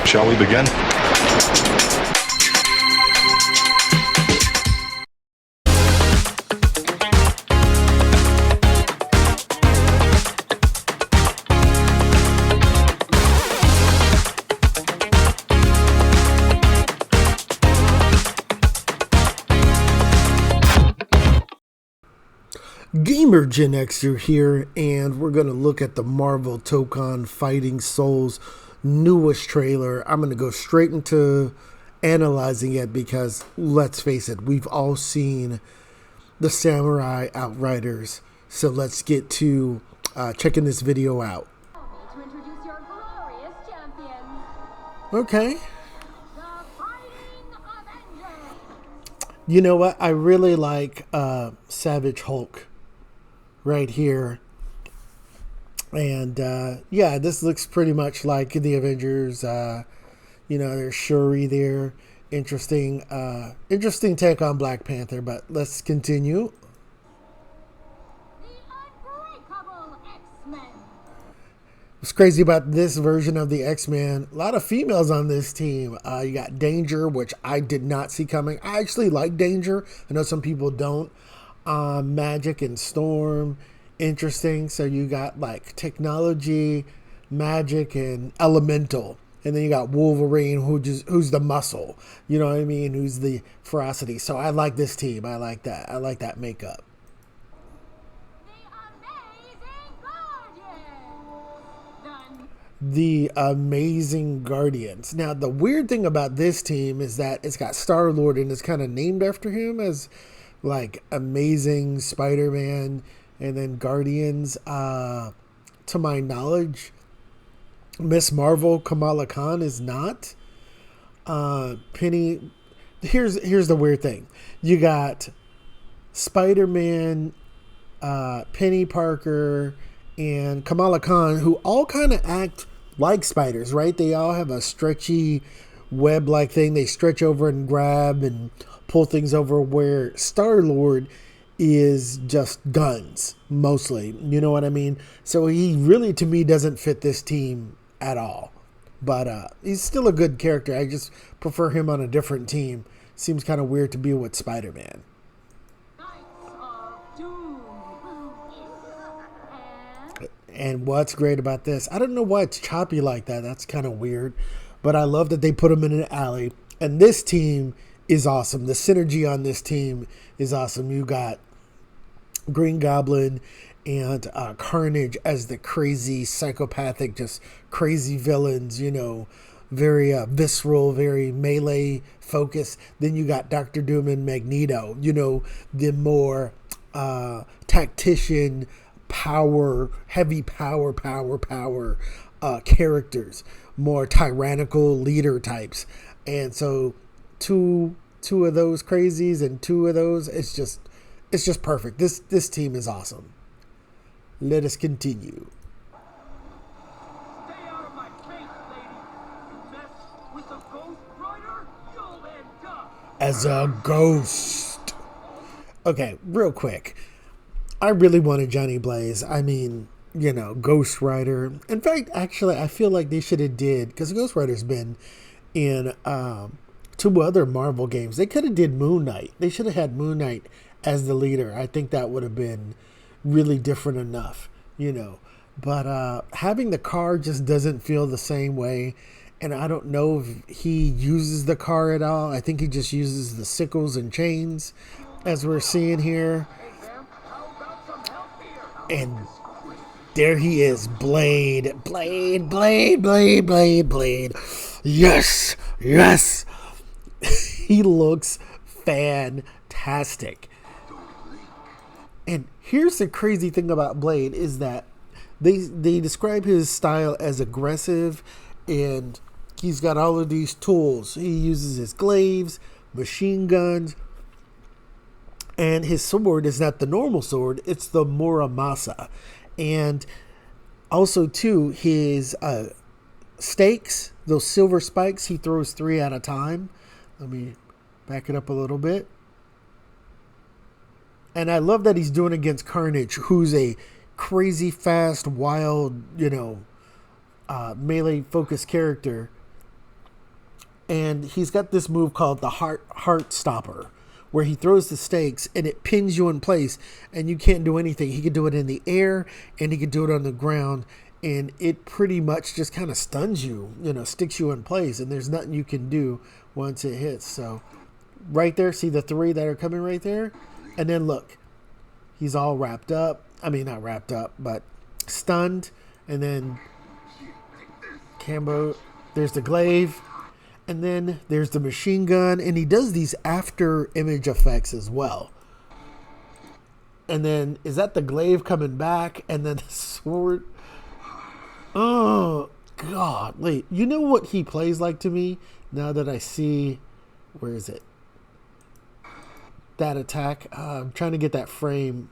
Shall we begin? Gamer Gen Xer here, and we're going to look at the Marvel Tokon Fighting Souls newest trailer. I'm going to go straight into analyzing it because, let's face it, we've all seen the Samurai Outriders. So let's get to checking this video out. To introduce your glorious champions, Okay. the Fighting Avengers. You know what? I really like Savage Hulk right here. And yeah, this looks pretty much like the Avengers. You know, there's Shuri there. Interesting take on Black Panther, but let's continue. The Unbreakable X-Men. What's crazy about this version of the X-Men, a lot of females on this team. You got Danger, which I did not see coming. I actually like Danger. I know some people don't. Magic and Storm, interesting. So you got like Technology, Magic, and Elemental. And then you got Wolverine, who's the muscle. You know what I mean? Who's the ferocity. So I like this team. I like that. I like that makeup. The Amazing Guardians. Now, the weird thing about this team is that it's got Star-Lord and it's kind of named after him as like Amazing Spider-Man, and then Guardians. To my knowledge, Miss Marvel, Kamala Khan is not. Penny. Here's the weird thing. You got Spider-Man, Penny Parker, and Kamala Khan, who all kind of act like spiders, right? They all have a stretchy web-like thing. They stretch over and grab and pull things over, where Star-Lord is just guns, mostly. You know what I mean? So he really, to me, doesn't fit this team at all. But he's still a good character. I just prefer him on a different team. Seems kind of weird to be with Spider-Man. And what's great about this, I don't know why it's choppy like that. That's kind of weird. But I love that they put him in an alley. And this team is awesome. The synergy on this team is awesome. You got Green Goblin and Carnage as the crazy, psychopathic, just crazy villains, you know, very visceral, very melee focused. Then you got Doctor Doom and Magneto, you know, the more tactician, heavy power characters, more tyrannical leader types. And so two of those crazies and two of those, it's just perfect. This team is awesome. Let us continue. Stay out of my face, lady. You mess with the Ghost Rider, you'll end up As a ghost. Okay, real quick. I really wanted Johnny Blaze. I mean, you know, Ghost Rider. In fact, actually, I feel like they should have did, because Ghost Rider's been in two other Marvel games. They could have did Moon Knight. They should have had Moon Knight as the leader. I think that would have been really different enough, you know. But having the car just doesn't feel the same way. And I don't know if he uses the car at all. I think he just uses the sickles and chains, as we're seeing here. And there he is, Blade. Yes. He looks fantastic. And here's the crazy thing about Blade is that they describe his style as aggressive, and he's got all of these tools. He uses his glaives, machine guns, and his sword is not the normal sword, it's the Muramasa. And also, too, his stakes, those silver spikes, he throws 3 at a time. Let me back it up a little bit. And I love that he's doing against Carnage, who's a crazy fast, wild, you know, melee focused character. And he's got this move called the heart stopper, where he throws the stakes and it pins you in place and you can't do anything. He could do it in the air and he could do it on the ground, and it pretty much just kind of stuns you, sticks you in place, and there's nothing you can do once it hits. So right there, see the three that are coming right there? And then look, he's all wrapped up. I mean, not wrapped up, but stunned. And then Cambo, there's the glaive. And then there's the machine gun. And he does these after image effects as well. And then, is that the glaive coming back? And then the sword. Oh, God. Wait, you know what he plays like to me? Now that I see, where is it? That attack. I'm trying to get that frame.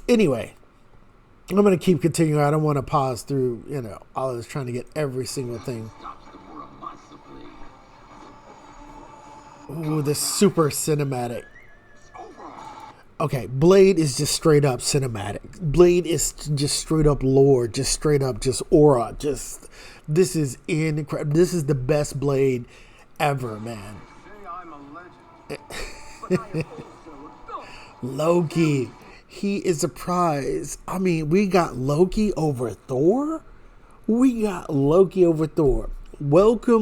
Anyway, I'm going to keep continuing. I don't want to pause through, all of this, trying to get every single thing. Ooh, this super cinematic. Okay, Blade is just straight up cinematic. Blade is just straight up lore, just straight up just aura. This is incredible. This is the best Blade ever, man. Loki. He is a prize. I mean, we got Loki over Thor. Welcome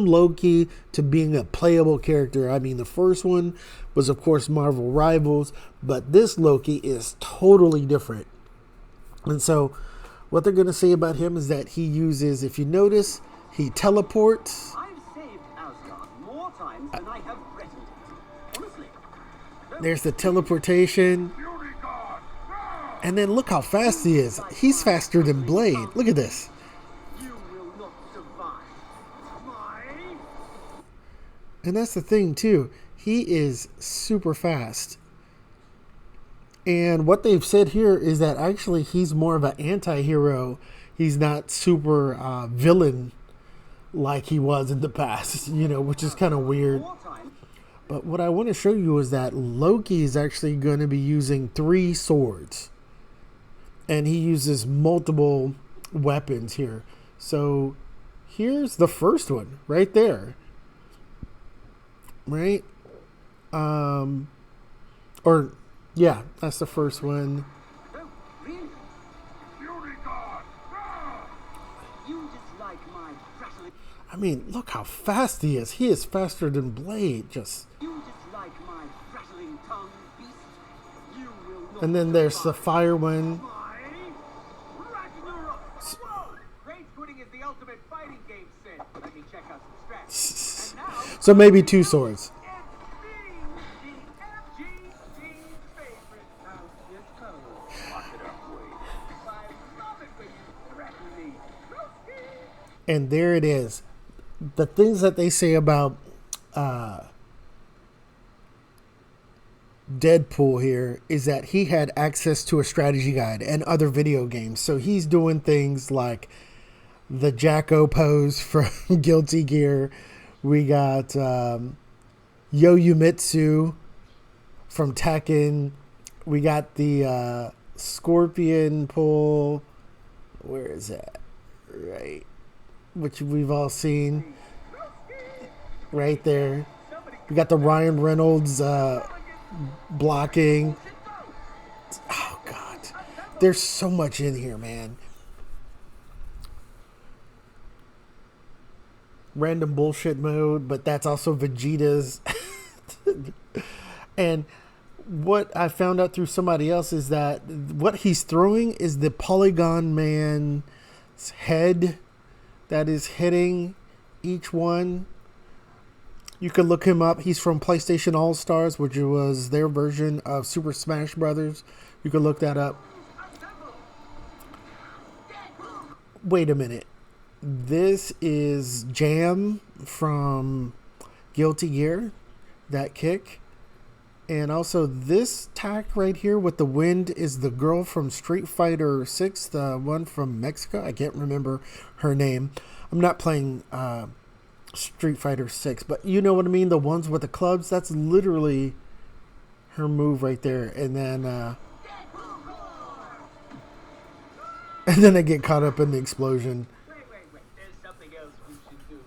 Loki to being a playable character. I mean, the first one was, of course, Marvel Rivals, but this Loki is totally different. And so what they're going to say about him is that he uses, if you notice, he teleports. I've saved Asgard more times than I have threatened it. Honestly. There's the teleportation. And then look how fast he is. He's faster than Blade. Look at this. You will not survive. Mine. And that's the thing, too. He is super fast. And what they've said here is that actually he's more of an anti-hero. He's not super villain like he was in the past, which is kind of weird. But what I want to show you is that Loki is actually going to be using 3 swords. And he uses multiple weapons here. So here's the first one right there. Right? Yeah, that's the first one. Oh, really? Fury God! You dislike my rattling. I mean, look how fast he is. He is faster than Blade. You dislike my rattling tongue, beast. You will not. And then there's the fire one. Rage quitting is the ultimate fighting game, Sid. Let me check out some strats. And now, So maybe 2 swords. it's me, the FGC favorite House's code. Lock it up, Wade. I love it when you threaten me. And there it is. The things that they say about Deadpool here is that he had access to a strategy guide and other video games. So he's doing things like the Jacko pose from Guilty Gear. We got Yo-Yumitsu from Tekken. We got the Scorpion pull. Where is that? Right. Which we've all seen. Right there. We got the Ryan Reynolds blocking. Oh, God. There's so much in here, man. Random bullshit mode, but that's also Vegeta's. And what I found out through somebody else is that what he's throwing is the Polygon Man's head that is hitting each one. You can look him up. He's from PlayStation All-Stars, which was their version of Super Smash Brothers. You can look that up. Wait a minute. This is Jam from Guilty Gear, that kick. And also this tack right here with the wind is the girl from Street Fighter 6, the one from Mexico. I can't remember her name. I'm not playing Street Fighter 6, but you know what I mean? The ones with the clubs, that's literally her move right there. And then I get caught up in the explosion. Wait. There's something else we should do.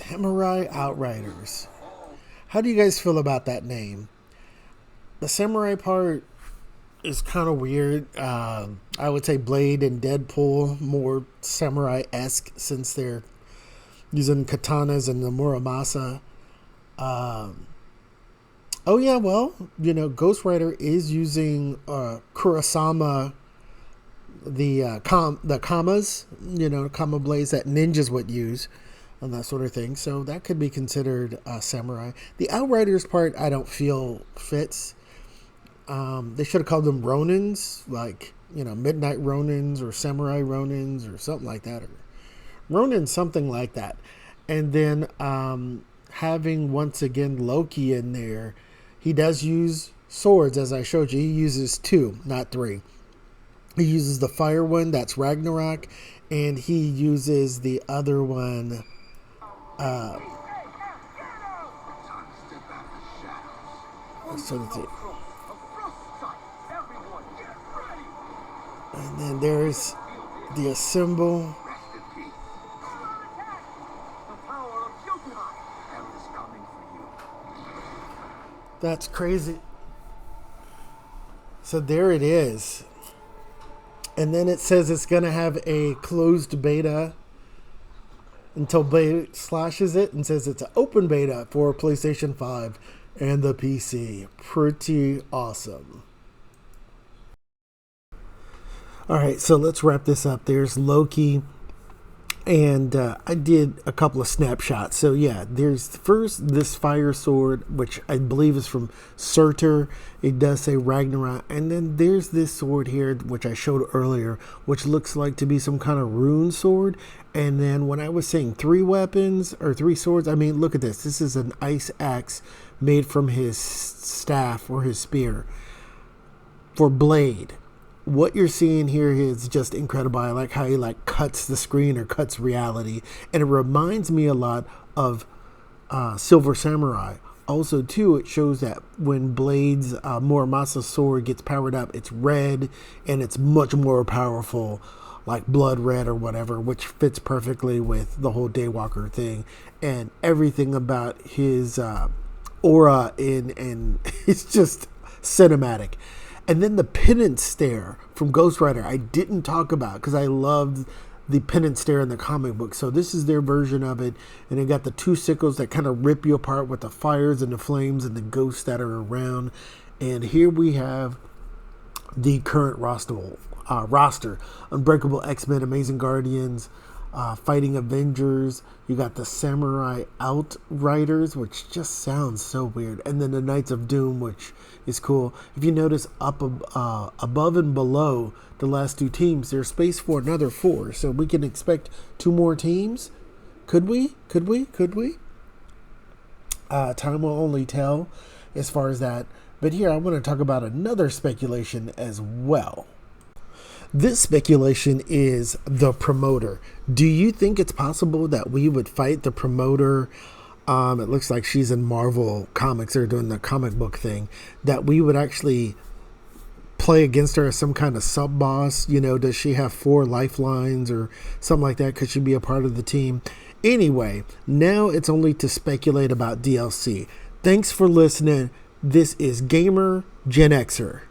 Samurai Outriders. How do you guys feel about that name? The samurai part is kind of weird. I would say Blade and Deadpool more samurai-esque since they're using katanas and the muramasa. Oh yeah, well, Ghost Rider is using Kurosama, the commas, comma blades that ninjas would use, and that sort of thing. So that could be considered samurai. The Outriders part, I don't feel fits. They should have called them Ronins, like Midnight Ronins or Samurai Ronins or something like that, or Ronin, something like that. And then having once again Loki in there, he does use swords, as I showed you. He uses 2, not 3. He uses the fire one, that's Ragnarok, and he uses the other one. So and then there's the Assemble. That's crazy. So there it is. And then it says it's going to have a closed beta until Blade slashes it and says it's an open beta for PlayStation 5 and the PC. Pretty awesome. All right, so let's wrap this up. There's Loki. And I did a couple of snapshots. So yeah, there's first this fire sword, which I believe is from Surtur. It does say Ragnarok. And then there's this sword here, which I showed earlier, which looks like to be some kind of rune sword. And then when I was saying 3 weapons or 3 swords, I mean, look at this. This is an ice axe made from his staff or his spear for Blade. What you're seeing here is just incredible. I like how he cuts the screen or cuts reality, and it reminds me a lot of Silver Samurai. Also, too, it shows that when Blade's Muramasa sword gets powered up, it's red and it's much more powerful, like blood red or whatever, which fits perfectly with the whole Daywalker thing and everything about his aura and it's just cinematic. And then the penance stare from Ghost Rider I didn't talk about because I loved the penance stare in the comic book. So this is their version of it. And they got the 2 sickles that kind of rip you apart with the fires and the flames and the ghosts that are around. And here we have the current roster. Unbreakable X-Men, Amazing Guardians, Fighting Avengers. You got the Samurai Outriders, which just sounds so weird. And then the Knights of Doom, which is cool. If you notice up above and below the last 2 teams, there's space for another 4. So we can expect 2 more teams. Could we? Time will only tell as far as that. But here I want to talk about another speculation as well. This speculation is the promoter. Do you think it's possible that we would fight the promoter? It looks like she's in Marvel Comics. They're doing the comic book thing. That we would actually play against her as some kind of sub-boss. Does she have 4 lifelines or something like that? Could she be a part of the team? Anyway, now it's only to speculate about DLC. Thanks for listening. This is Gamer Gen Xer.